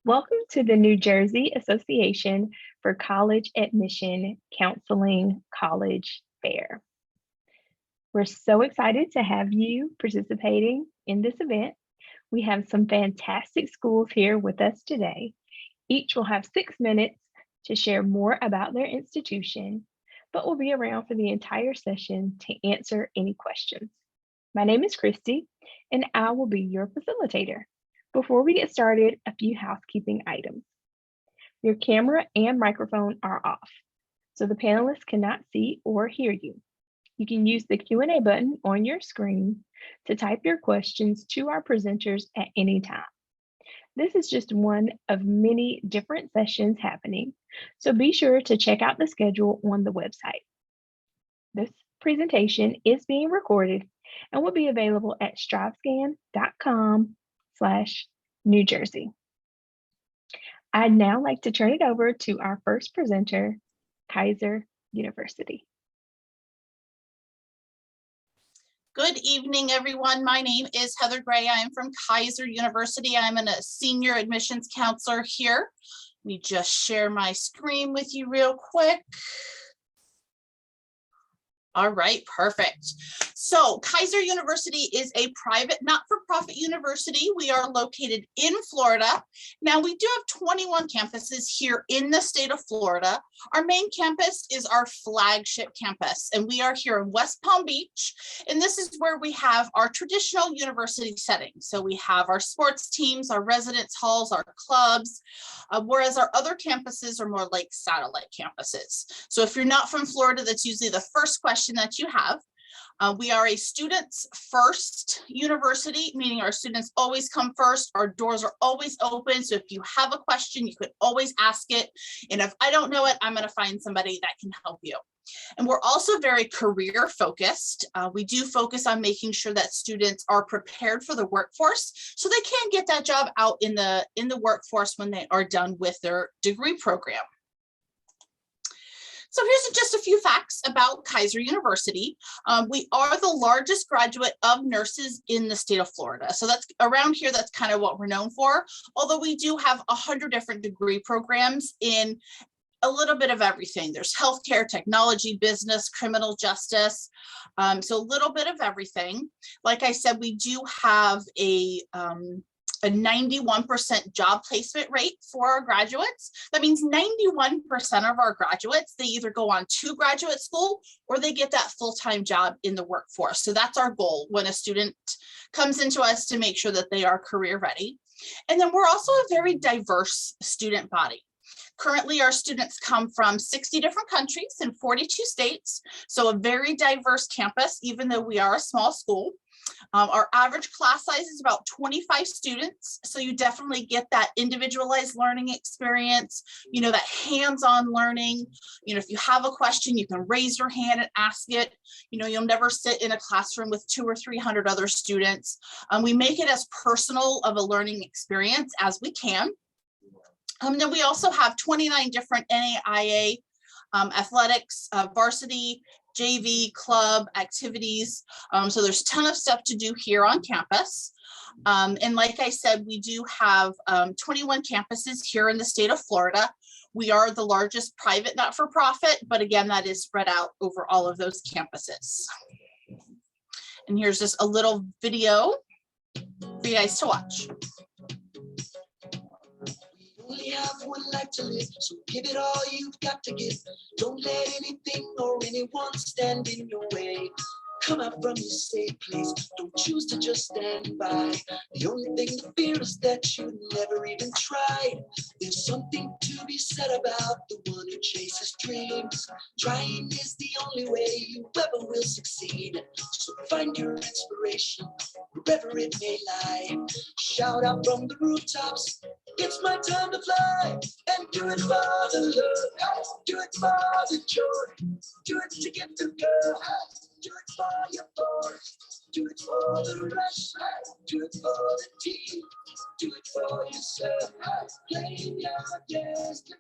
Welcome to the New Jersey Association for College Admission Counseling College Fair. We're so excited to have you participating in this event. We have some fantastic schools here with us today. Each will have 6 minutes to share more about their institution, but will be around for the entire session to answer any questions. My name is Christy, and I will be your facilitator. Before we get started, a few housekeeping items. Your camera and microphone are off, so the panelists cannot see or hear you. You can use the Q&A button on your screen to type your questions to our presenters at any time. This is just one of many different sessions happening, so be sure to check out the schedule on the website. This presentation is being recorded and will be available at strivescan.com/New Jersey. I'd now like to turn it over to our first presenter, Keiser University. Good evening, everyone. My name is Heather Gray. I am from Keiser University. I'm a senior admissions counselor here. Let me just share my screen with you real quick. All right, perfect. So Keiser University is a private not-for-profit university. We are located in Florida. Now we do have 21 campuses here in the state of Florida. Our main campus is our flagship campus, and we are here in West Palm Beach. And this is where we have our traditional university setting. So we have our sports teams, our residence halls, our clubs, whereas our other campuses are more like satellite campuses. So if you're not from Florida, that's usually the first question that you have. We are a students first university, meaning our students always come first. Our doors are always open. So if you have a question, you could always ask it. And if I don't know it, I'm going to find somebody that can help you. And we're also very career focused. We do focus on making sure that students are prepared for the workforce so they can get that job out in the workforce when they are done with their degree program. So here's just a few facts about Keiser University. We are the largest graduate of nurses in the state of Florida. So that's around here, that's kind of what we're known for. Although we do have 100 different degree programs in a little bit of everything. There's healthcare, technology, business, criminal justice. So a little bit of everything. Like I said, we do have a 91% job placement rate for our graduates. That means 91% of our graduates, they either go on to graduate school or they get that full-time job in the workforce. So that's our goal when a student comes into us, to make sure that they are career ready. And then we're also a very diverse student body. Currently, our students come from 60 different countries in 42 states. So a very diverse campus, even though we are a small school. Our average class size is about 25 students. So you definitely get that individualized learning experience, that hands-on learning. If you have a question, you can raise your hand and ask it. You'll never sit in a classroom with 200 or 300 other students. We make it as personal of a learning experience as we can. Then we also have 29 different NAIA athletics, varsity, JV, club activities. So there's a ton of stuff to do here on campus. And like I said, we do have 21 campuses here in the state of Florida. We are the largest private not-for-profit, but again, that is spread out over all of those campuses. And here's just a little video for you guys to watch. Only have one life to live, so give it all you've got to give. Don't let anything or anyone stand in your way. Come out from your safe place, don't choose to just stand by. The only thing to fear is that you never even tried. There's something to be said about the one who chases dreams. Trying is the only way you ever will succeed. So find your inspiration wherever it may lie. Shout out from the rooftops, it's my time to fly. And do it for the love, do it for the joy, do it to get the girl. Do it for your boy, do it for the rush, do it for the team, do it for yourself, claim your destiny.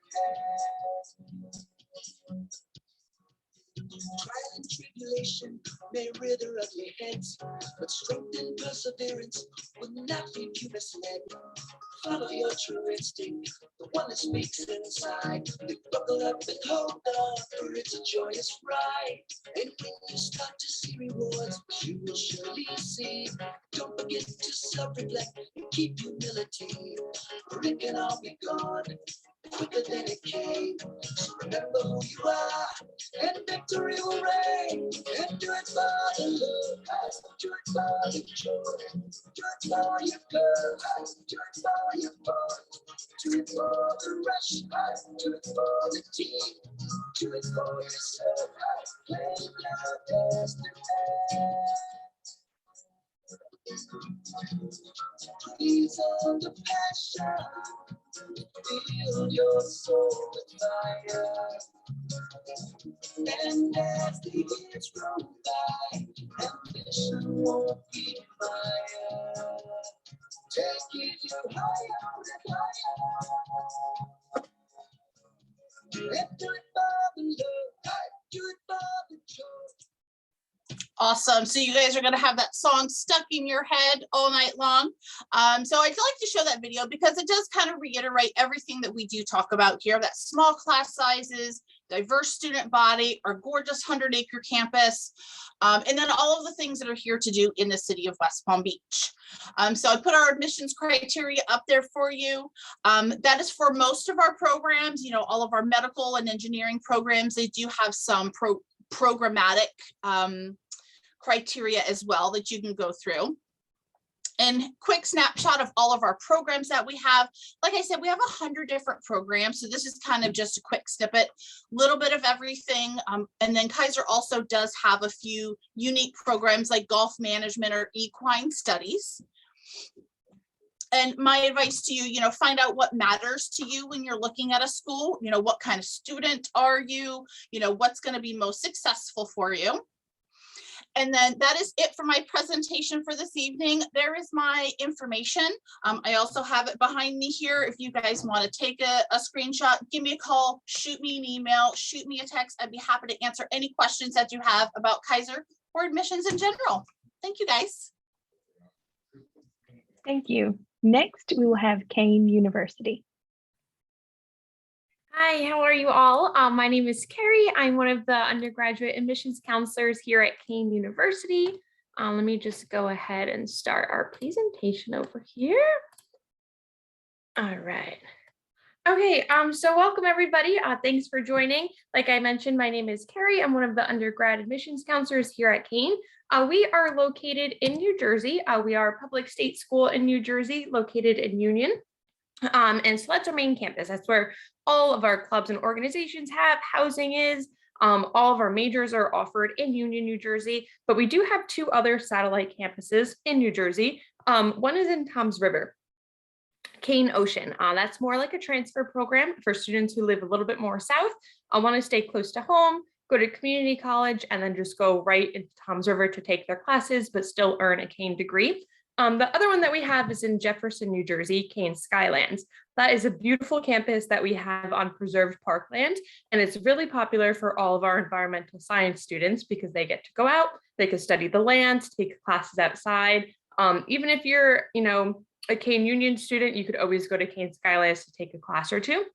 Trial and tribulation may rear their ugly heads, but strength and perseverance will not leave you misled. Follow your true instinct, the one that speaks inside. You buckle up and hold on, for it's a joyous ride. And when you start to see rewards, which you will surely see, don't forget to self-reflect and keep humility, for it can all be gone quicker than it came. So remember who you are, and victory will reign. And do it for the Lord, do it for the joy, do it for your girl, do it for your boy, do it for the rush, do it for the team, do it for yourself, claim your destiny. Breathe on the passion, fill your soul with fire. And as the years roll by, ambition won't be fire. Taking you higher and higher. And do it for the love, do it for the joy. Awesome. So you guys are going to have that song stuck in your head all night long. So I'd like to show that video because it does kind of reiterate everything that we do talk about here, that small class sizes, diverse student body, our gorgeous 100-acre campus, and then all of the things that are here to do in the city of West Palm Beach. So I put our admissions criteria up there for you. That is for most of our programs, you know, all of our medical and engineering programs, they do have some programmatic criteria as well that you can go through. And quick snapshot of all of our programs that we have. Like I said, we have 100 different programs. So this is kind of just a quick snippet, little bit of everything. And then Keiser also does have a few unique programs like golf management or equine studies. And my advice to you, you know, find out what matters to you when you're looking at a school. You know, what kind of student are you? You know, what's going to be most successful for you? And then that is it for my presentation for this evening. There is my information. I also have it behind me here. If you guys want to take a screenshot, give me a call, shoot me an email, shoot me a text. I'd be happy to answer any questions that you have about Keiser or admissions in general. Thank you, guys. Thank you. Next, we will have Kean University. Hi, how are you all? My name is Carrie. I'm one of the undergraduate admissions counselors here at Kean University. Let me just go ahead and start our presentation over here. All right. Okay, so welcome everybody. Thanks for joining. Like I mentioned, my name is Carrie. I'm one of the undergrad admissions counselors here at Kean. We are located in New Jersey. We are a public state school in New Jersey, located in Union. And so that's our main campus. That's where all of our clubs and organizations have housing is. All of our majors are offered in Union, New Jersey, but we do have two other satellite campuses in New Jersey. One is in Toms River, Kean Ocean. That's more like a transfer program for students who live a little bit more south. I want to stay close to home, go to community college, and then just go right into Toms River to take their classes, but still earn a Kean degree. The other one that we have is in Jefferson, New Jersey, Kean Skylands. That is a beautiful campus that we have on preserved parkland, and it's really popular for all of our environmental science students because they get to go out, they can study the land, take classes outside. Even if you're, you know, a Kean Union student, you could always go to Kean Skylands to take a class or two.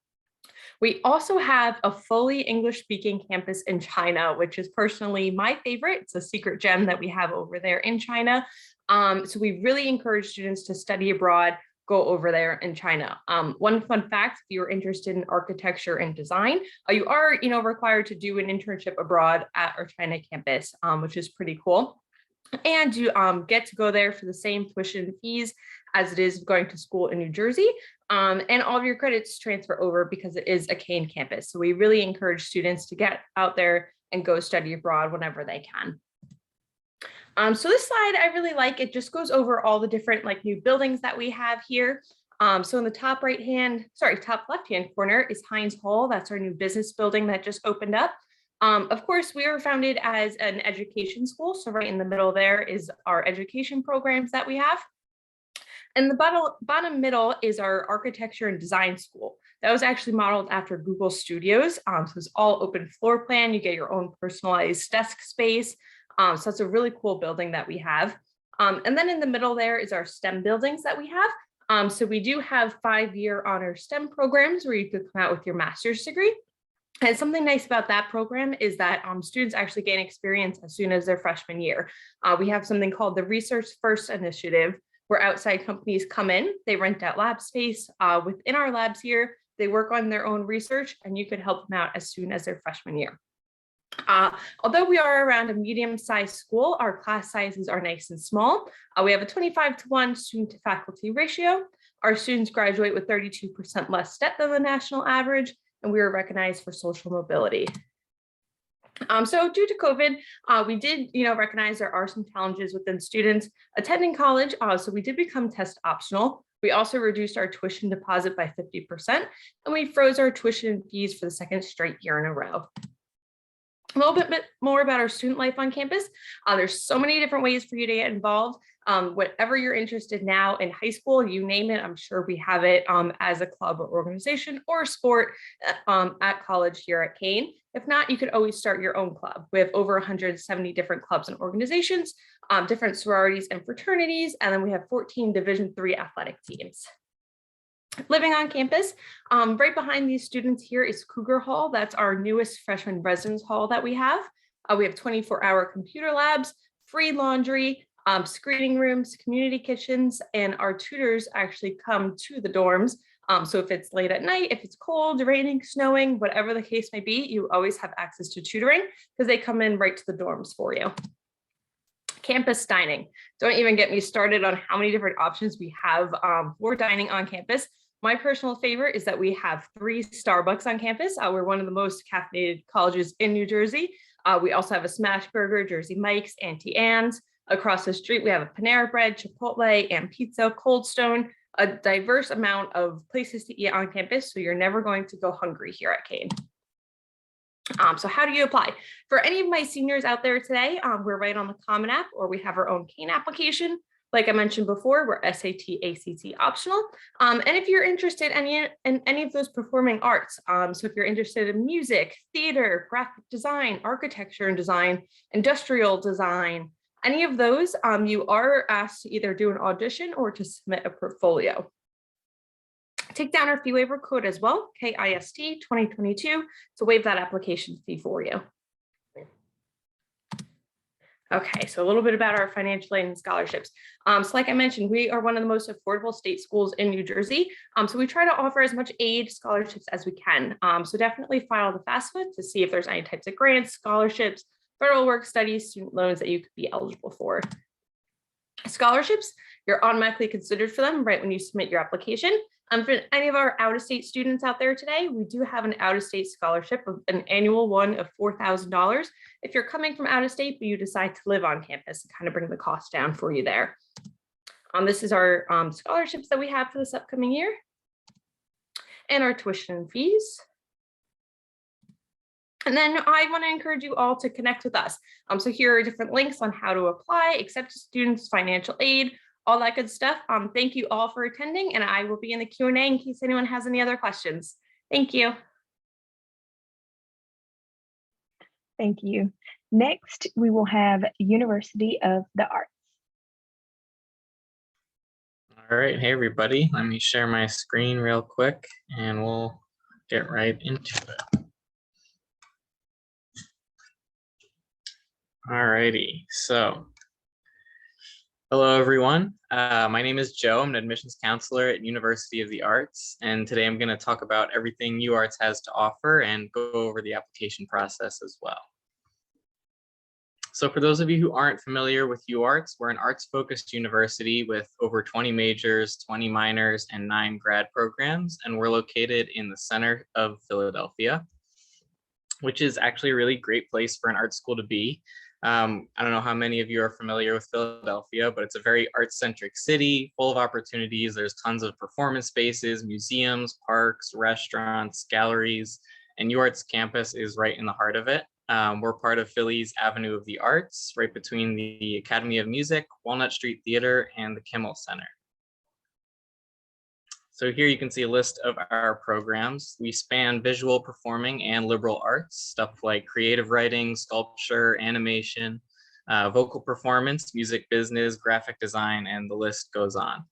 We also have a fully English-speaking campus in China, which is personally my favorite. It's a secret gem that we have over there in China. So we really encourage students to study abroad, go over there in China. One fun fact, if you're interested in architecture and design, you are, you know, required to do an internship abroad at our China campus, which is pretty cool. And you get to go there for the same tuition fees as it is going to school in New Jersey. And all of your credits transfer over because it is a Kean campus. So we really encourage students to get out there and go study abroad whenever they can. So this slide I really like. It just goes over all the different like new buildings that we have here. So in the top top left-hand corner is Heinz Hall. That's our new business building that just opened up. Of course, we were founded as an education school. So right in the middle there is our education programs that we have. And the bottom middle is our architecture and design school. That was actually modeled after Google Studios. So it's all open floor plan. You get your own personalized desk space. So that's a really cool building that we have. And then in the middle there is our STEM buildings that we have. So we do have 5-year honor STEM programs where you could come out with your master's degree. And something nice about that program is that students actually gain experience as soon as their freshman year. We have something called the Research First Initiative, where outside companies come in, they rent out lab space within our labs here, they work on their own research, and you could help them out as soon as their freshman year. Although we are around a medium-sized school, our class sizes are nice and small. We have a 25-to-1 student to faculty ratio. Our students graduate with 32% less debt than the national average, and we are recognized for social mobility. So due to COVID, we did, recognize there are some challenges within students attending college. So we did become test optional. We also reduced our tuition deposit by 50%, and we froze our tuition fees for the second straight year in a row. A little bit more about our student life on campus. There's so many different ways for you to get involved. Whatever you're interested now in high school, you name it, I'm sure we have it as a club or organization or sport at college here at Kean. If not, you could always start your own club. We have over 170 different clubs and organizations, different sororities and fraternities, and then we have 14 Division III athletic teams. Living on campus, right behind these students here is Cougar Hall. That's our newest freshman residence hall that we have. We have 24-hour computer labs, free laundry, screening rooms, community kitchens, and our tutors actually come to the dorms. So if it's late at night, if it's cold, raining, snowing, whatever the case may be, you always have access to tutoring because they come in right to the dorms for you. Campus dining. Don't even get me started on how many different options we have for dining on campus. My personal favorite is that we have 3 Starbucks on campus. We're one of the most caffeinated colleges in New Jersey. We also have a Smash Burger, Jersey Mike's, Auntie Anne's. Across the street, we have a Panera Bread, Chipotle, and Pizza, Cold Stone, a diverse amount of places to eat on campus, so you're never going to go hungry here at Kean. So how do you apply? For any of my seniors out there today, we're right on the Common App, or we have our own Kean application. Like I mentioned before, we're SAT, ACT optional. And if you're interested in any of those performing arts, so if you're interested in music, theater, graphic design, architecture and design, industrial design, any of those, you are asked to either do an audition or to submit a portfolio. Take down our fee waiver code as well, KIST 2022, to waive that application fee for you. Okay, so a little bit about our financial aid and scholarships. So like I mentioned, we are one of the most affordable state schools in New Jersey. So we try to offer as much aid, scholarships as we can. So definitely file the FAFSA to see if there's any types of grants, scholarships, federal work studies, student loans that you could be eligible for. Scholarships, you're automatically considered for them right when you submit your application. For any of our out-of-state students out there today, we do have an out-of-state scholarship, of an annual one of $4,000. If you're coming from out of state, but you decide to live on campus, and kind of bring the cost down for you there. This is our scholarships that we have for this upcoming year, and our tuition and fees. And then I want to encourage you all to connect with us. So here are different links on how to apply, accept students' financial aid, all that good stuff. Thank you all for attending, and I will be in the Q&A in case anyone has any other questions. Thank you. Thank you. Next, we will have University of the Arts. All right, hey everybody, let me share my screen real quick and we'll get right into it. All righty, so hello everyone. My name is Joe. I'm an admissions counselor at University of the Arts, and today I'm going to talk about everything UArts has to offer and go over the application process as well. So for those of you who aren't familiar with UArts, we're an arts-focused university with over 20 majors, 20 minors, and 9 grad programs, and we're located in the center of Philadelphia, which is actually a really great place for an art school to be. I don't know how many of you are familiar with Philadelphia, but it's a very art-centric city, full of opportunities. There's tons of performance spaces, museums, parks, restaurants, galleries, and UArts campus is right in the heart of it. We're part of Philly's Avenue of the Arts, right between the Academy of Music, Walnut Street Theater, and the Kimmel Center. So here you can see a list of our programs. We span visual, performing, and liberal arts, stuff like creative writing, sculpture, animation, vocal performance, music business, graphic design, and the list goes on.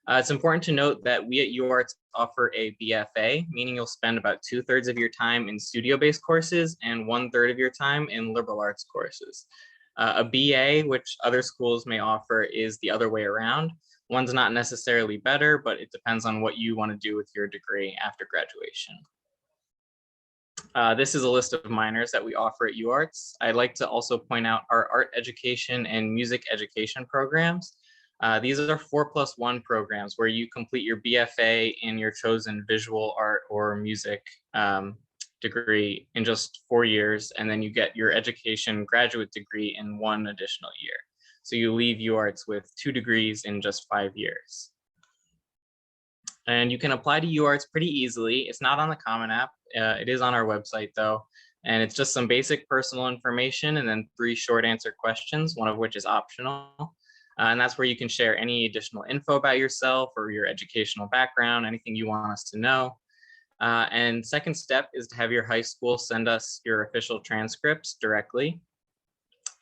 It's important to note that we at UArts offer a BFA, meaning you'll spend about 2/3 of your time in studio-based courses and 1/3 of your time in liberal arts courses. A BA, which other schools may offer, is the other way around. One's not necessarily better, but it depends on what you want to do with your degree after graduation. This is a list of minors that we offer at UArts. I'd like to also point out our art education and music education programs. These are 4+1 programs where you complete your BFA in your chosen visual art or music degree in just 4 years, and then you get your education graduate degree in 1 additional year. So you leave UArts with 2 degrees in just 5 years. And you can apply to UArts pretty easily. It's not on the Common App. It is on our website though. And it's just some basic personal information and then 3 short answer questions, one of which is optional. And that's where you can share any additional info about yourself or your educational background, anything you want us to know. And second step is to have your high school send us your official transcripts directly.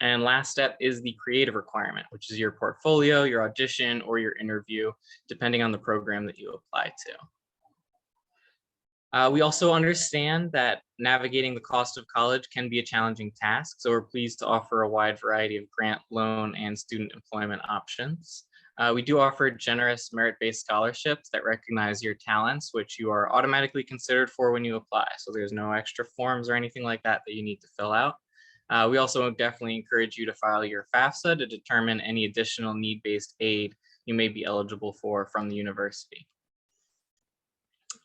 And last step is the creative requirement, which is your portfolio, your audition, or your interview, depending on the program that you apply to. We also understand that navigating the cost of college can be a challenging task, so we're pleased to offer a wide variety of grant, loan, and student employment options. We do offer generous merit-based scholarships that recognize your talents, which you are automatically considered for when you apply. So there's no extra forms or anything like that that you need to fill out. We also definitely encourage you to file your FAFSA to determine any additional need-based aid you may be eligible for from the university.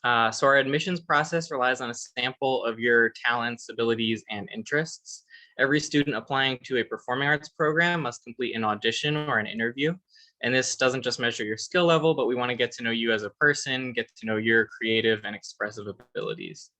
So our admissions process relies on a sample of your talents, abilities, and interests. Every student applying to a performing arts program must complete an audition or an interview. And this doesn't just measure your skill level, but we want to get to know you as a person, get to know your creative and expressive abilities.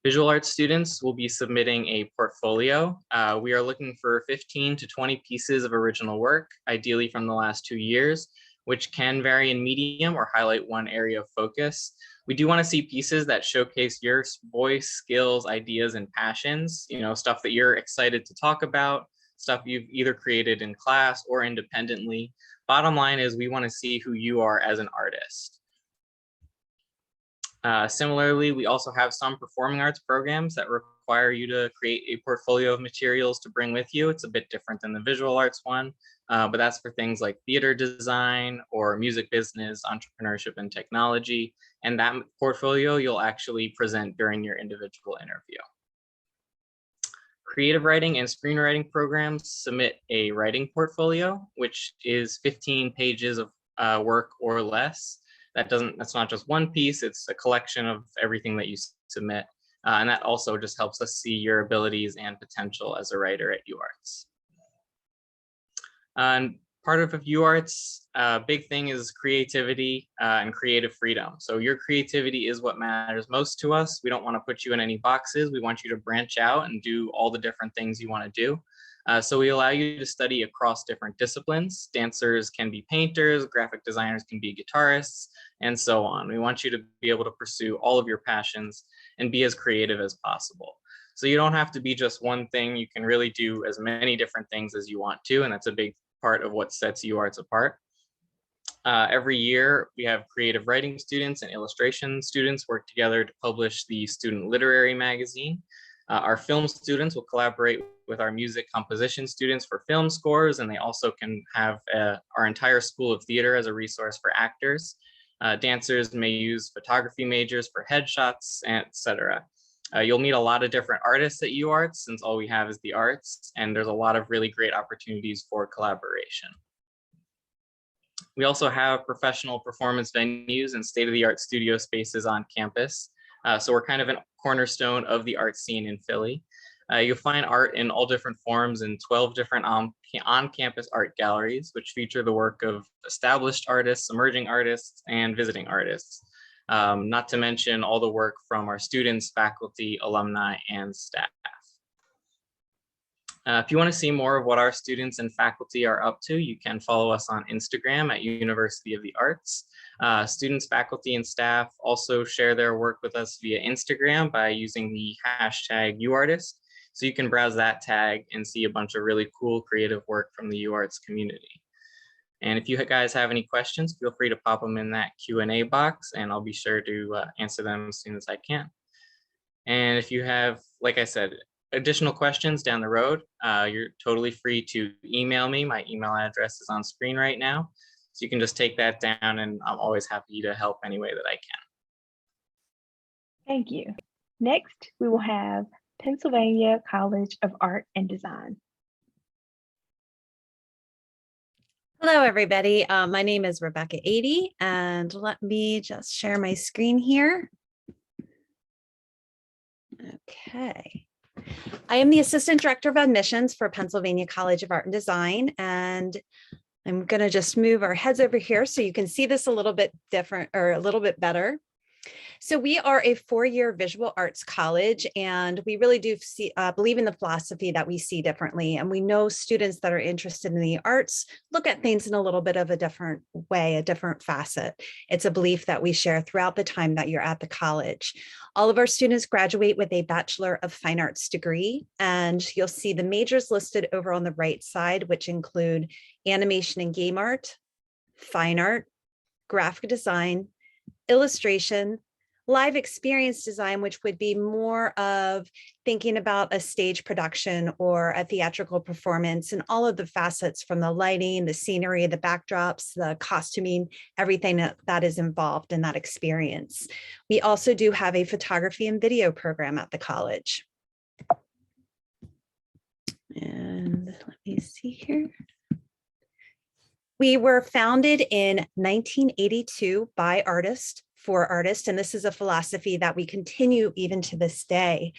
Visual arts students will be submitting a portfolio. We are looking for 15 to 20 pieces of original work, ideally from the last 2 years, which can vary in medium or highlight one area of focus. We do want to see pieces that showcase your voice, skills, ideas, and passions, stuff that you're excited to talk about, stuff you've either created in class or independently. Bottom line is we want to see who you are as an artist. Similarly, we also have some performing arts programs that require you to create a portfolio of materials to bring with you. It's a bit different than the visual arts one, but that's for things like theater design or music business, entrepreneurship, and technology. And that portfolio you'll actually present during your individual interview. Creative writing and screenwriting programs submit a writing portfolio, which is 15 pages of work or less. That's not just one piece, it's a collection of everything that you submit. And that also just helps us see your abilities and potential as a writer at UArts. And part of UArts, big thing is creativity and creative freedom. So your creativity is what matters most to us. We don't want to put you in any boxes. We want you to branch out and do all the different things you want to do. So we allow you to study across different disciplines. Dancers can be painters, graphic designers can be guitarists, and so on. We want you to be able to pursue all of your passions and be as creative as possible. So you don't have to be just one thing. You can really do as many different things as you want to, and that's a big part of what sets UArts apart. Every year, we have creative writing students and illustration students work together to publish the Student Literary Magazine. Our film students will collaborate with our music composition students for film scores, and they also can have our entire School of Theater as a resource for actors. Dancers may use photography majors for headshots, etc. You'll meet a lot of different artists at UArts since all we have is the arts, and there's a lot of really great opportunities for collaboration. We also have professional performance venues and state-of-the-art studio spaces on campus. So we're kind of a cornerstone of the art scene in Philly. You'll find art in all different forms in 12 different on-campus art galleries, which feature the work of established artists, emerging artists, and visiting artists. Not to mention all the work from our students, faculty, alumni, and staff. If you want to see more of what our students and faculty are up to, you can follow us on Instagram at University of the Arts. Students, faculty, and staff also share their work with us via Instagram by using the hashtag UArtist. So you can browse that tag and see a bunch of really cool creative work from the UArts community. And if you guys have any questions, feel free to pop them in that Q&A box, and I'll be sure to answer them as soon as I can. And if you have, like I said, additional questions down the road, you're totally free to email me. My email address is on screen right now. So you can just take that down, and I'm always happy to help any way that I can. Thank you. Next, we will have Pennsylvania College of Art and Design. Hello, everybody. My name is Rebecca Adey, and let me just share my screen here. Okay. I am the Assistant Director of Admissions for Pennsylvania College of Art and Design, and I'm going to just move our heads over here so you can see this a little bit different or a little bit better. So we are a four-year visual arts college, and we really do believe in the philosophy that we see differently. And we know students that are interested in the arts look at things in a little bit of a different way, a different facet. It's a belief that we share throughout the time that you're at the college. All of our students graduate with a Bachelor of Fine Arts degree, and you'll see the majors listed over on the right side, which include animation and game art, fine art, graphic design, illustration, live experience design, which would be more of thinking about a stage production or a theatrical performance, and all of the facets from the lighting, the scenery, the backdrops, the costuming, everything that is involved in that experience. We also do have a photography and video program at the college. And let me see here. We were founded in 1982 by artists for artists, and this is a philosophy that we continue even to this day.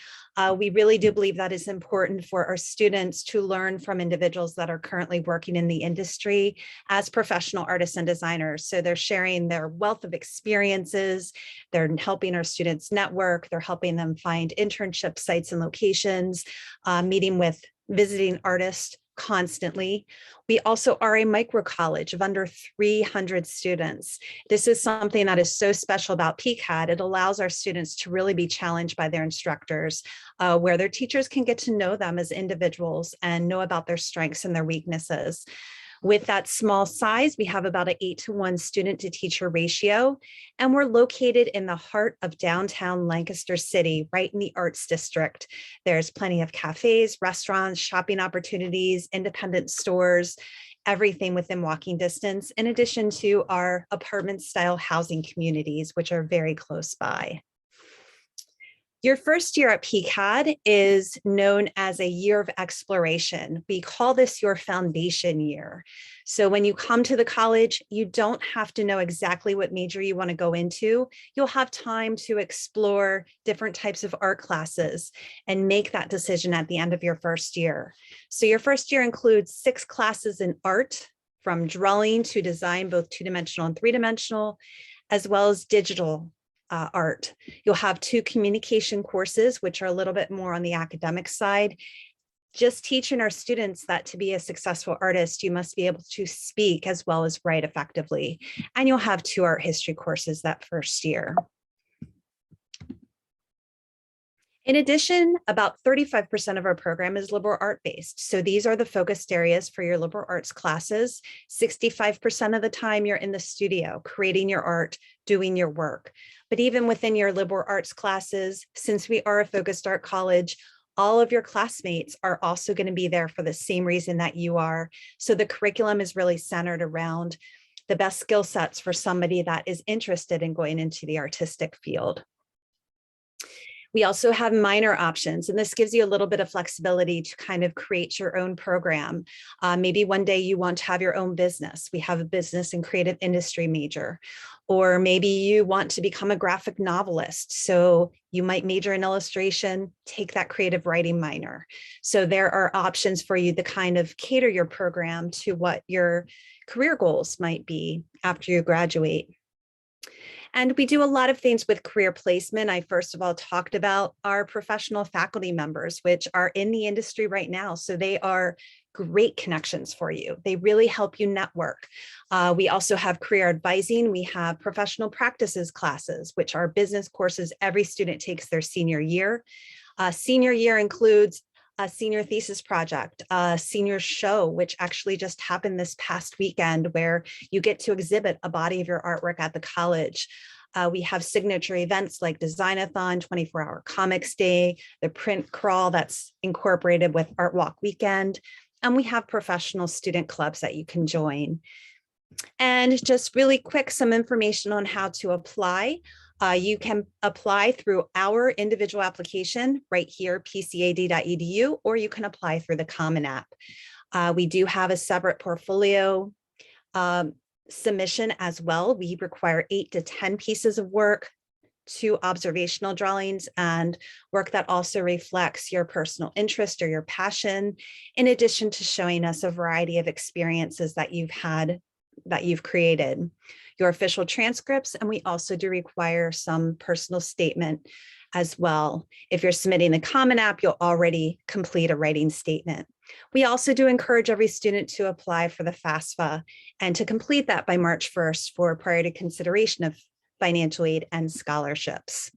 We really do believe that it's important for our students to learn from individuals that are currently working in the industry as professional artists and designers. So they're sharing their wealth of experiences, they're helping our students network, they're helping them find internship sites and locations, meeting with visiting artists constantly. We also are a micro college of under 300 students. This is something that is so special about PCAD. It allows our students to really be challenged by their instructors, where their teachers can get to know them as individuals and know about their strengths and their weaknesses. With that small size, we have about an 8-to-1 student to teacher ratio, and we're located in the heart of downtown Lancaster City, right in the Arts District. There's plenty of cafes, restaurants, shopping opportunities, independent stores, everything within walking distance, in addition to our apartment-style housing communities, which are very close by. Your first year at PCAD is known as a year of exploration. We call this your foundation year. So when you come to the college, you don't have to know exactly what major you want to go into. You'll have time to explore different types of art classes and make that decision at the end of your first year. So your first year includes 6 classes in art, from drawing to design, both 2-dimensional and 3-dimensional, as well as digital art. You'll have 2 communication courses, which are a little bit more on the academic side, just teaching our students that to be a successful artist, you must be able to speak as well as write effectively. And you'll have 2 art history courses that first year. In addition, about 35% of our program is liberal art based. So these are the focused areas for your liberal arts classes. 65% of the time you're in the studio, creating your art, doing your work. But even within your liberal arts classes, since we are a focused art college, all of your classmates are also going to be there for the same reason that you are. So the curriculum is really centered around the best skill sets for somebody that is interested in going into the artistic field. We also have minor options, and this gives you a little bit of flexibility to kind of create your own program. Maybe one day you want to have your own business. We have a business and creative industry major. Or maybe you want to become a graphic novelist. So you might major in illustration, take that creative writing minor. So there are options for you to kind of cater your program to what your career goals might be after you graduate. And we do a lot of things with career placement. I first of all talked about our professional faculty members, which are in the industry right now. So they are great connections for you. They really help you network. We also have career advising. We have professional practices classes, which are business courses every student takes their senior year. Senior year includes a senior thesis project, a senior show, which actually just happened this past weekend, where you get to exhibit a body of your artwork at the college. We have signature events like Design-a-thon, 24-hour comics day, the print crawl that's incorporated with Art Walk weekend, and we have professional student clubs that you can join. And just really quick, some information on how to apply. You can apply through our individual application right here, pcad.edu, or you can apply through the Common App. We do have a separate portfolio submission as well. We require 8 to 10 pieces of work, 2 observational drawings, and work that also reflects your personal interest or your passion, in addition to showing us a variety of experiences that you've had, that you've created, your official transcripts, and we also do require some personal statement as well. If you're submitting the Common App, you'll already complete a writing statement. We also do encourage every student to apply for the FAFSA and to complete that by March 1st for priority consideration of financial aid and scholarships.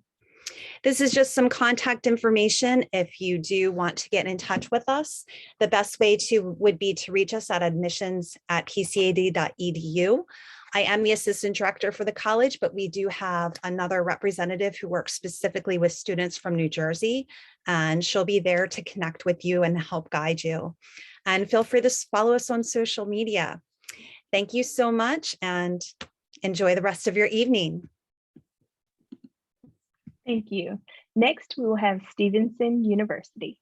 This is just some contact information. If you do want to get in touch with us, the best way would be to reach us at admissions@pcad.edu. I am the assistant director for the college, but we do have another representative who works specifically with students from New Jersey, and she'll be there to connect with you and help guide you. And feel free to follow us on social media. Thank you so much and enjoy the rest of your evening. Thank you. Next, we will have Stevenson University.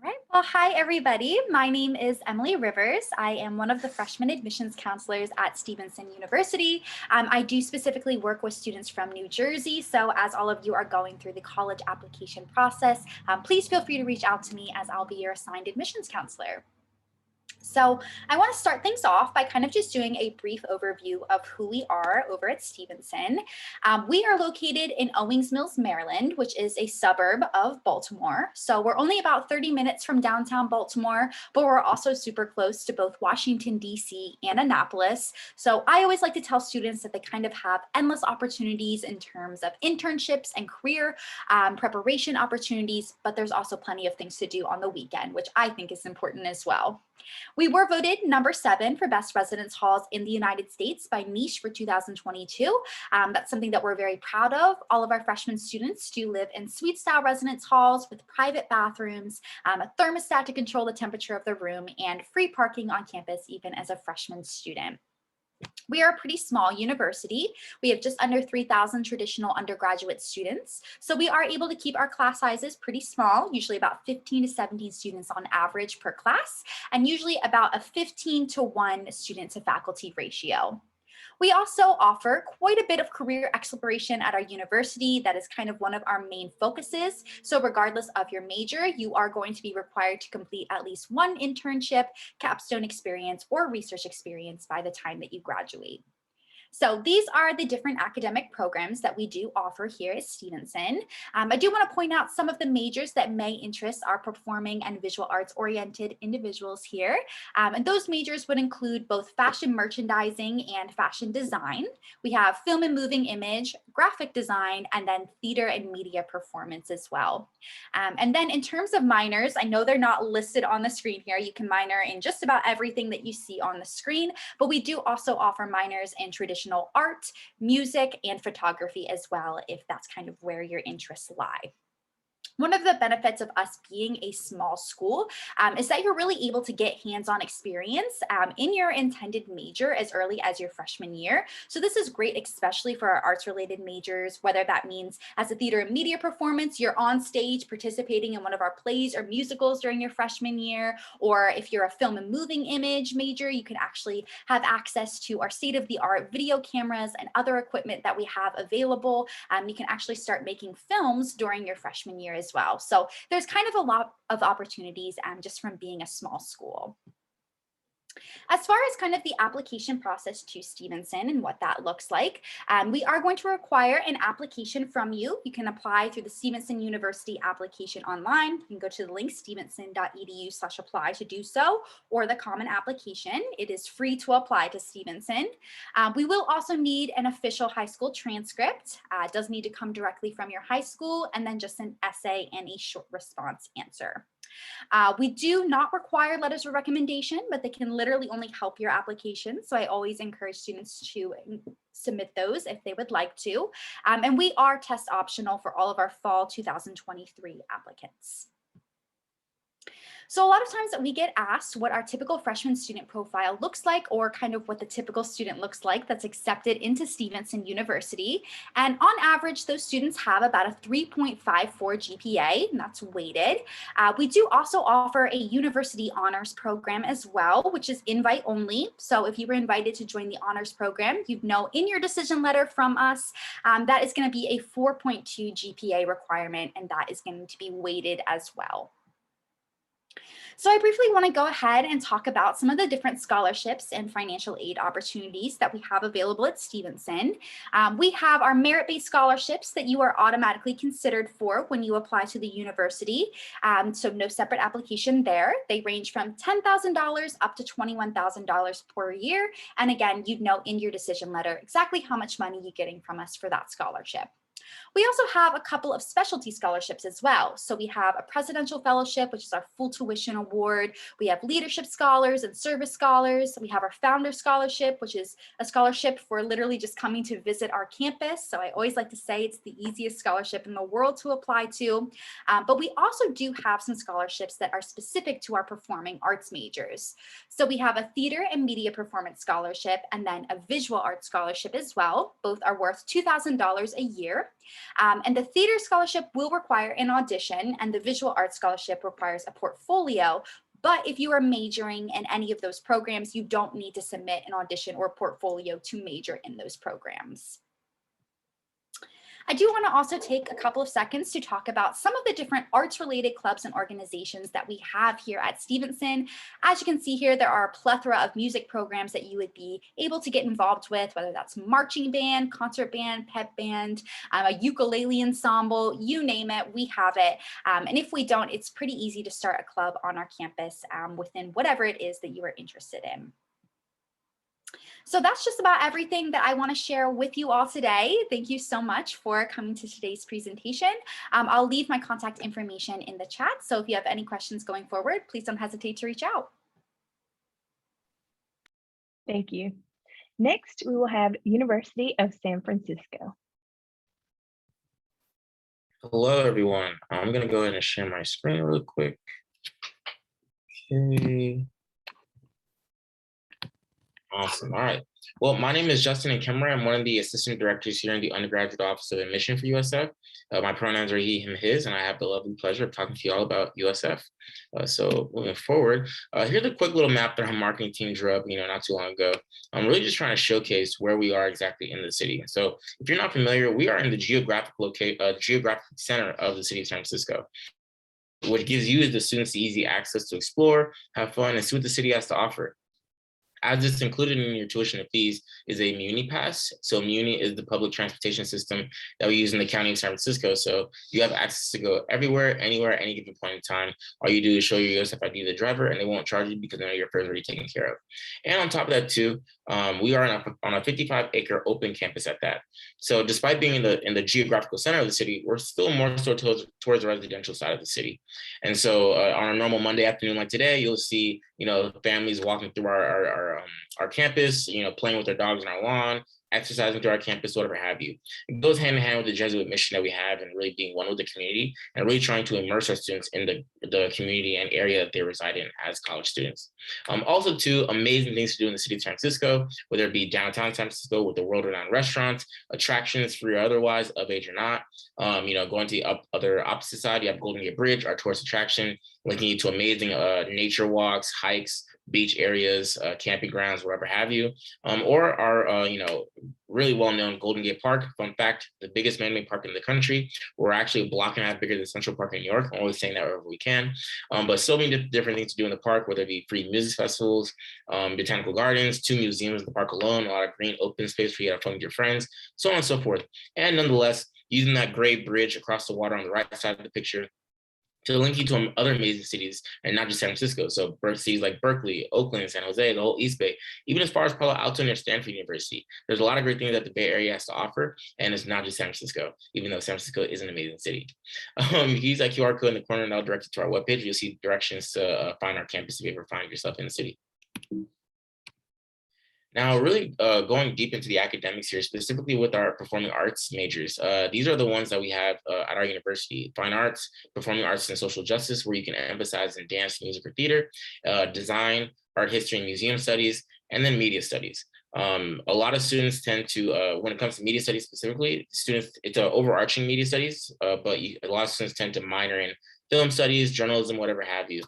All right, well, hi, everybody. My name is Emily Rivers. I am one of the freshman admissions counselors at Stevenson University. I do specifically work with students from New Jersey. So as all of you are going through the college application process, please feel free to reach out to me as I'll be your assigned admissions counselor. So I want to start things off by kind of just doing a brief overview of who we are over at Stevenson. We are located in Owings Mills, Maryland, which is a suburb of Baltimore. So we're only about 30 minutes from downtown Baltimore, but we're also super close to both Washington, D.C. and Annapolis. So I always like to tell students that they kind of have endless opportunities in terms of internships and career preparation opportunities, but there's also plenty of things to do on the weekend, which I think is important as well. We were voted number 7 for best residence halls in the United States by Niche for 2022. That's something that we're very proud of. All of our freshman students do live in suite style residence halls with private bathrooms, a thermostat to control the temperature of the room, and free parking on campus even as a freshman student. We are a pretty small university. We have just under 3,000 traditional undergraduate students. So we are able to keep our class sizes pretty small, usually about 15 to 17 students on average per class, and usually about a 15-to-1 student to faculty ratio. We also offer quite a bit of career exploration at our university. That is kind of one of our main focuses. So regardless of your major, you are going to be required to complete at least 1 internship, capstone experience, or research experience by the time that you graduate. So these are the different academic programs that we do offer here at Stevenson. I do want to point out some of the majors that may interest our performing and visual arts oriented individuals here. And those majors would include both fashion merchandising and fashion design. We have film and moving image, graphic design, and then theater and media performance as well. And then in terms of minors, I know they're not listed on the screen here. You can minor in just about everything that you see on the screen, but we do also offer minors in traditional art, music, and photography as well, if that's kind of where your interests lie. One of the benefits of us being a small school is that you're really able to get hands-on experience in your intended major as early as your freshman year. So this is great, especially for our arts-related majors, whether that means as a theater and media performance, you're on stage participating in one of our plays or musicals during your freshman year, or if you're a film and moving image major, you can actually have access to our state-of-the-art video cameras and other equipment that we have available. You can actually start making films during your freshman year as well. So there's kind of a lot of opportunities just from being a small school. As far as kind of the application process to Stevenson and what that looks like, we are going to require an application from you. You can apply through the Stevenson University application online. You can go to the link stevenson.edu/apply to do so, or the common application. It is free to apply to Stevenson. We will also need an official high school transcript. It does need to come directly from your high school, and then just an essay and a short response answer. We do not require letters of recommendation, but they can literally only help your application. So I always encourage students to submit those if they would like to. And we are test optional for all of our fall 2023 applicants. So a lot of times we get asked what our typical freshman student profile looks like, or kind of what the typical student looks like that's accepted into Stevenson University. And on average, those students have about a 3.54 GPA, and that's weighted. We do also offer a university honors program as well, which is invite only. So if you were invited to join the honors program, you'd know in your decision letter from us, that is going to be a 4.2 GPA requirement, and that is going to be weighted as well. So I briefly want to go ahead and talk about some of the different scholarships and financial aid opportunities that we have available at Stevenson. We have our merit-based scholarships that you are automatically considered for when you apply to the university. So no separate application there. They range from $10,000 up to $21,000 per year. And again, you'd know in your decision letter exactly how much money you're getting from us for that scholarship. We also have a couple of specialty scholarships as well. So we have a presidential fellowship, which is our full tuition award. We have leadership scholars and service scholars. We have our founder scholarship, which is a scholarship for literally just coming to visit our campus. So I always like to say it's the easiest scholarship in the world to apply to. But we also do have some scholarships that are specific to our performing arts majors. So we have a theater and media performance scholarship, and then a visual arts scholarship as well. Both are worth $2,000 a year. And the theater scholarship will require an audition, and the visual arts scholarship requires a portfolio. But if you are majoring in any of those programs, you don't need to submit an audition or portfolio to major in those programs. I do want to also take a couple of seconds to talk about some of the different arts-related clubs and organizations that we have here at Stevenson. As you can see here, there are a plethora of music programs that you would be able to get involved with, whether that's marching band, concert band, pep band, a ukulele ensemble, you name it, we have it. And if we don't, it's pretty easy to start a club on our campus within whatever it is that you are interested in. So that's just about everything that I want to share with you all today. Thank you so much for coming to today's presentation. I'll leave my contact information in the chat. So if you have any questions going forward, please don't hesitate to reach out. Thank you. Next, we will have University of San Francisco. Hello, everyone. I'm going to go ahead and share my screen real quick. Okay. Awesome. All right. Well, my name is Justin Nkemura. I'm one of the assistant directors here in the Undergraduate Office of Admission for USF. My pronouns are he, him, his, and I have the lovely pleasure of talking to you all about USF. So moving forward, here's a quick little map that our marketing team drew up, not too long ago. I'm really just trying to showcase where we are exactly in the city. So if you're not familiar, we are in the geographic center of the city of San Francisco. What gives you as the students easy access to explore, have fun, and see what the city has to offer. As it's included in your tuition and fees is a Muni Pass. So Muni is the public transportation system that we use in the county of San Francisco. So you have access to go everywhere, anywhere, any given point in time. All you do is show your USF ID to the driver, and they won't charge you because your fares are already taken care of. And on top of that too, we are on a 55-acre open campus at that. So despite being in the geographical center of the city, we're still more so towards the residential side of the city. And so on a normal Monday afternoon like today, you'll see families walking through our campus, playing with their dogs on our lawn, exercising through our campus, whatever have you. It goes hand in hand with the Jesuit mission that we have and really being one with the community and really trying to immerse our students in the community and area that they reside in as college students. Also too, amazing things to do in the city of San Francisco, whether it be downtown San Francisco with the world-renowned restaurants, attractions free or otherwise, of age or not. Going to the other opposite side, you have Golden Gate Bridge, our tourist attraction, linking you to amazing nature walks, hikes, beach areas, camping grounds, whatever have you, or our, really well-known Golden Gate Park. Fun fact, the biggest man-made park in the country. We're actually a block and a half bigger than Central Park in New York. I'm always saying that wherever we can. But so many different things to do in the park, whether it be free music festivals, botanical gardens, 2 museums in the park alone, a lot of green open space for you to have fun with your friends, so on and so forth. And nonetheless, using that great bridge across the water on the right side of the picture to link you to other amazing cities, and not just San Francisco. So cities like Berkeley, Oakland, San Jose, the whole East Bay, even as far as Palo Alto near Stanford University. There's a lot of great things that the Bay Area has to offer, and it's not just San Francisco, even though San Francisco is an amazing city. You use that QR code in the corner and that'll direct you to our webpage. You'll see directions to find our campus if you ever find yourself in the city. Now, really going deep into the academics here, specifically with our performing arts majors, these are the ones that we have at our university: fine arts, performing arts and social justice, where you can emphasize in dance, music, or theater, design, art history and museum studies, and then media studies. A lot of students tend to, when it comes to media studies specifically, it's an overarching media studies, but a lot of students tend to minor in film studies, journalism, whatever have you,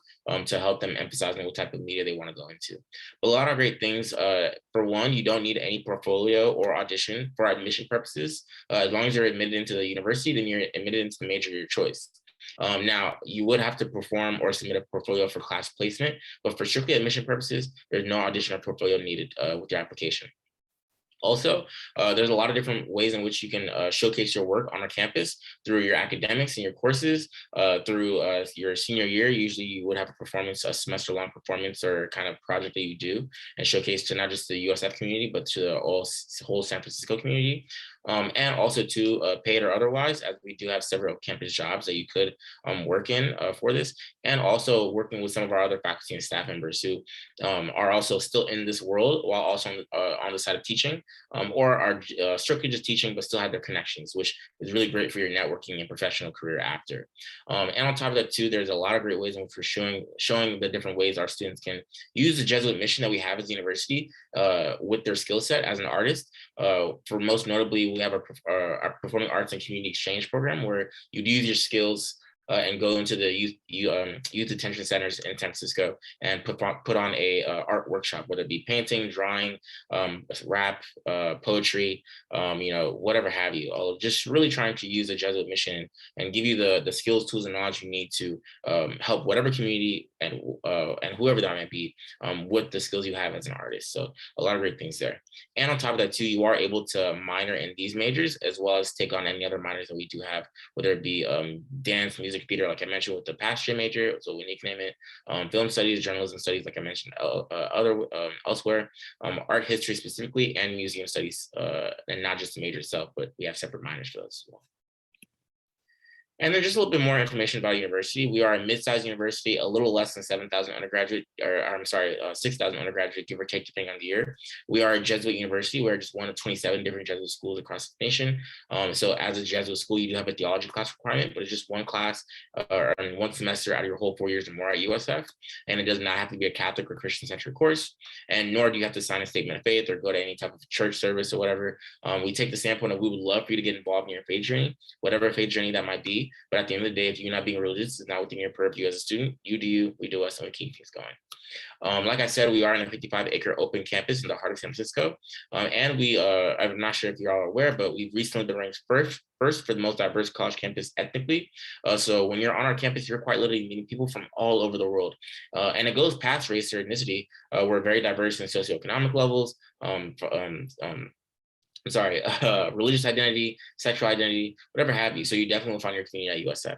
to help them emphasize what type of media they want to go into. But a lot of great things. For one, you don't need any portfolio or audition for admission purposes. As long as you're admitted into the university, then you're admitted into the major of your choice. Now, you would have to perform or submit a portfolio for class placement, but for strictly admission purposes, there's no audition or portfolio needed with your application. Also, there's a lot of different ways in which you can showcase your work on our campus through your academics and your courses. Through your senior year, usually you would have a performance, a semester-long performance or kind of project that you do and showcase to not just the USF community, but to the whole San Francisco community. And also to paid or otherwise, as we do have several campus jobs that you could work in for this, and also working with some of our other faculty and staff members who are also still in this world while also on the side of teaching, or are strictly just teaching but still have their connections, which is really great for your networking and professional career after. And on top of that too, there's a lot of great ways in which we're showing the different ways our students can use the Jesuit mission that we have as a university with their skill set as an artist. For most notably, we have our Performing Arts and Community Exchange program, where you'd use your skills and go into the youth detention centers in San Francisco and put on a art workshop, whether it be painting, drawing, rap, poetry, whatever have you. All just really trying to use the Jesuit mission and give you the skills, tools, and knowledge you need to help whatever community and whoever that might be with the skills you have as an artist. So a lot of great things there. And on top of that too, you are able to minor in these majors as well as take on any other minors that we do have, whether it be dance, music, theater, like I mentioned with the past year major, so we nickname it, film studies, journalism studies, like I mentioned elsewhere, art history specifically, and museum studies, and not just the major itself, but we have separate minors for those as well. And then just a little bit more information about university. We are a mid-sized university, a little less than 7,000 undergraduate, 6,000 undergraduate, give or take, depending on the year. We are a Jesuit university. We're just one of 27 different Jesuit schools across the nation. So as a Jesuit school, you do have a theology class requirement, but it's just one class or one semester out of your whole 4 years or more at USF. And it does not have to be a Catholic or Christian-centered course. And nor do you have to sign a statement of faith or go to any type of church service or whatever. We take the standpoint of we would love for you to get involved in your faith journey, whatever faith journey that might be. But at the end of the day, if you're not being religious, it's not within your purview as a student. You do you, we do us, and we keep things going. Like I said, we are in a 55-acre open campus in the heart of San Francisco. And we, I'm not sure if you're all aware, but we've recently been ranked first for the most diverse college campus ethnically. So when you're on our campus, you're quite literally meeting people from all over the world. And it goes past race or ethnicity. We're very diverse in socioeconomic levels, religious identity, sexual identity, whatever have you. So you definitely will find your community at USF.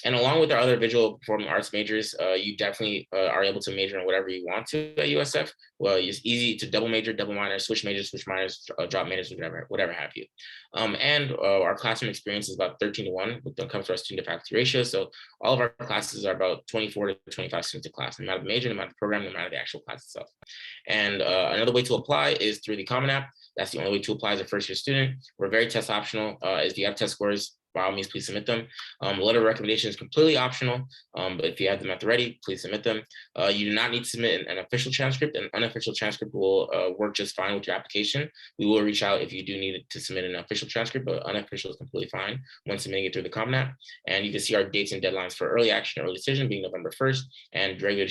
And along with our other visual performing arts majors, you definitely are able to major in whatever you want to at USF. Well, it's easy to double major, double minor, switch majors, drop majors, whatever have you. And our classroom experience is about 13 to 1 when it comes to our student to faculty ratio. So all of our classes are about 24 to 25 students a class, no matter the major, no matter the program, no matter the actual class itself. And another way to apply is through the Common App. That's the only way to apply as a first-year student. We're very test optional. If you have test scores by all means, please submit them. Letter of recommendation is completely optional, but if you have them at the ready, please submit them. You do not need to submit an official transcript. An unofficial transcript will work just fine with your application. We will reach out if you do need to submit an official transcript, but unofficial is completely fine when submitting it through the Common App. And you can see our dates and deadlines for early action, early decision being November 1st, and regular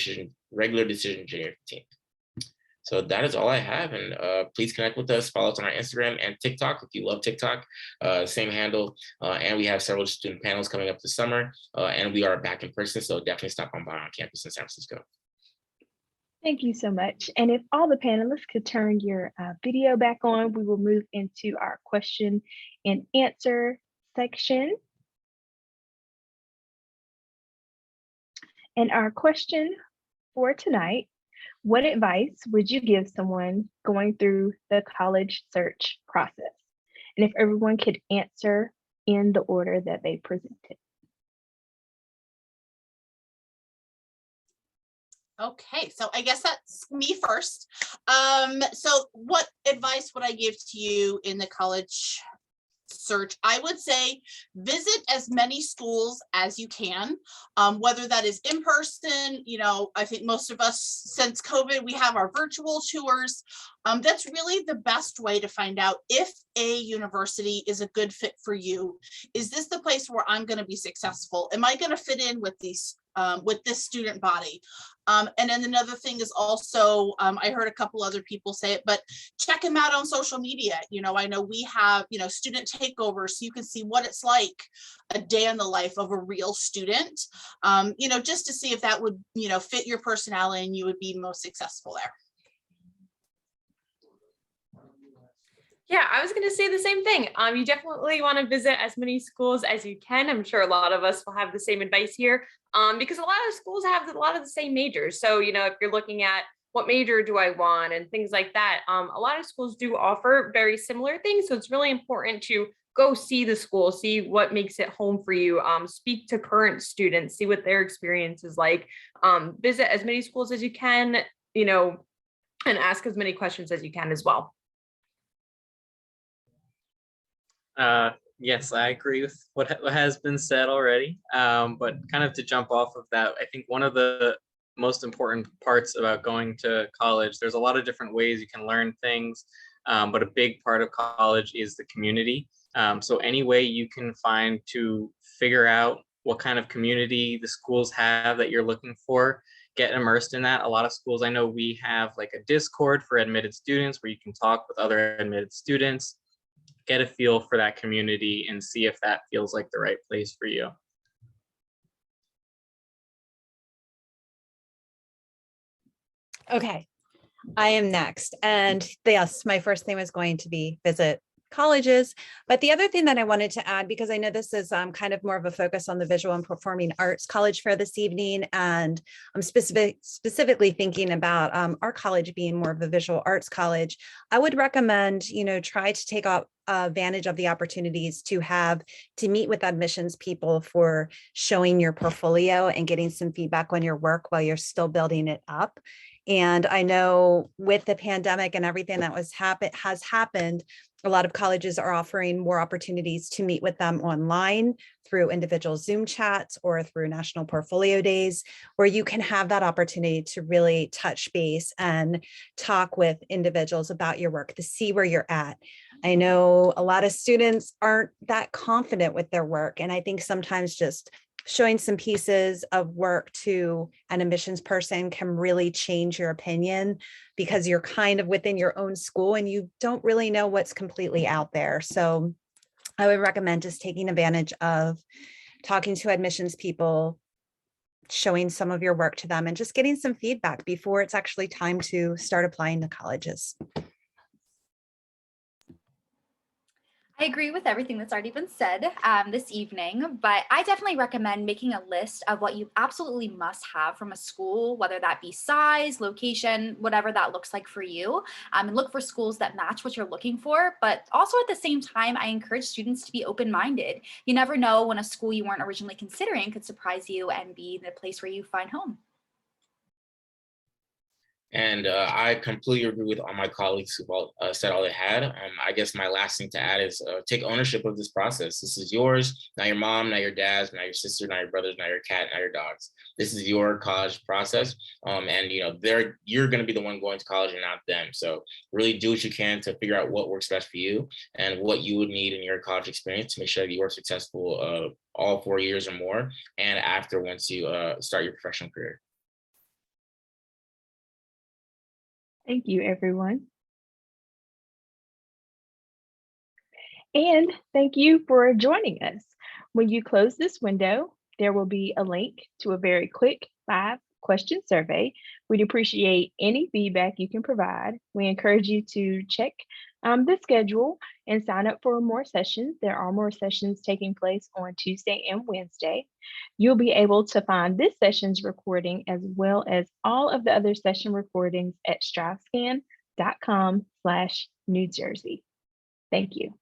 decision January 15th. So that is all I have. And please connect with us, follow us on our Instagram and TikTok if you love TikTok, same handle. And we have several student panels coming up this summer, and we are back in person. So definitely stop on by on campus in San Francisco. Thank you so much. And if all the panelists could turn your video back on, we will move into our question and answer section. And our question for tonight: what advice would you give someone going through the college search process? And if everyone could answer in the order that they presented. Okay, so I guess that's me first. So what advice would I give to you in the college search? I would say visit as many schools as you can, whether that is in person. You know, I think most of us, since COVID, we have our virtual tours. That's really the best way to find out if a university is a good fit for you. Is this the place where I'm going to be successful? Am I going to fit in with these with this student body? And then another thing is also, I heard a couple other people say it, but check them out on social media. You know, I know we have, you know, student takeovers, so you can see what it's like a day in the life of a real student, you know, just to see if that would, you know, fit your personality and you would be most successful there. Yeah, I was going to say the same thing. You definitely want to visit as many schools as you can. I'm sure a lot of us will have the same advice here, because a lot of schools have a lot of the same majors. So, you know, if you're looking at what major do I want and things like that, a lot of schools do offer very similar things. So it's really important to go see the school, see what makes it home for you, speak to current students, see what their experience is like, visit as many schools as you can, you know, and ask as many questions as you can as well. Yes, I agree with what has been said already. But kind of to jump off of that, I think one of the most important parts about going to college, there's a lot of different ways you can learn things, but a big part of college is the community. So any way you can find to figure out what kind of community the schools have that you're looking for, get immersed in that. A lot of schools, I know we have like a Discord for admitted students where you can talk with other admitted students, get a feel for that community and see if that feels like the right place for you. Okay, I am next. And yes, my first thing was going to be visit colleges. But the other thing that I wanted to add, because I know this is kind of more of a focus on the Visual and Performing Arts College Fair this evening, and I'm specifically thinking about our college being more of a visual arts college, I would recommend, you know, try to take advantage of the opportunities to meet with admissions people for showing your portfolio and getting some feedback on your work while you're still building it up. And I know with the pandemic and everything that has happened, a lot of colleges are offering more opportunities to meet with them online through individual Zoom chats or through National Portfolio Days, where you can have that opportunity to really touch base and talk with individuals about your work to see where you're at. I know a lot of students aren't that confident with their work, and I think sometimes just showing some pieces of work to an admissions person can really change your opinion, because you're kind of within your own school and you don't really know what's completely out there. So I would recommend just taking advantage of talking to admissions people, showing some of your work to them, and just getting some feedback before it's actually time to start applying to colleges. I agree with everything that's already been said this evening, but I definitely recommend making a list of what you absolutely must have from a school, whether that be size, location, whatever that looks like for you, and look for schools that match what you're looking for. But also at the same time, I encourage students to be open-minded. You never know when a school you weren't originally considering could surprise you and be the place where you find home. And I completely agree with all my colleagues who've all said all they had. I guess my last thing to add is take ownership of this process. This is yours, not your mom, not your dad's, not your sister, not your brothers, not your cat, not your dogs. This is your college process. And you're going to be the one going to college and not them. So really do what you can to figure out what works best for you and what you would need in your college experience to make sure that you are successful all 4 years or more, and after once you start your professional career. Thank you, everyone. And thank you for joining us. When you close this window, there will be a link to a very quick 5-question survey. We'd appreciate any feedback you can provide. We encourage you to check the schedule and sign up for more sessions. There are more sessions taking place on Tuesday and Wednesday. You'll be able to find this session's recording as well as all of the other session recordings at strivescan.com/New Jersey. Thank you.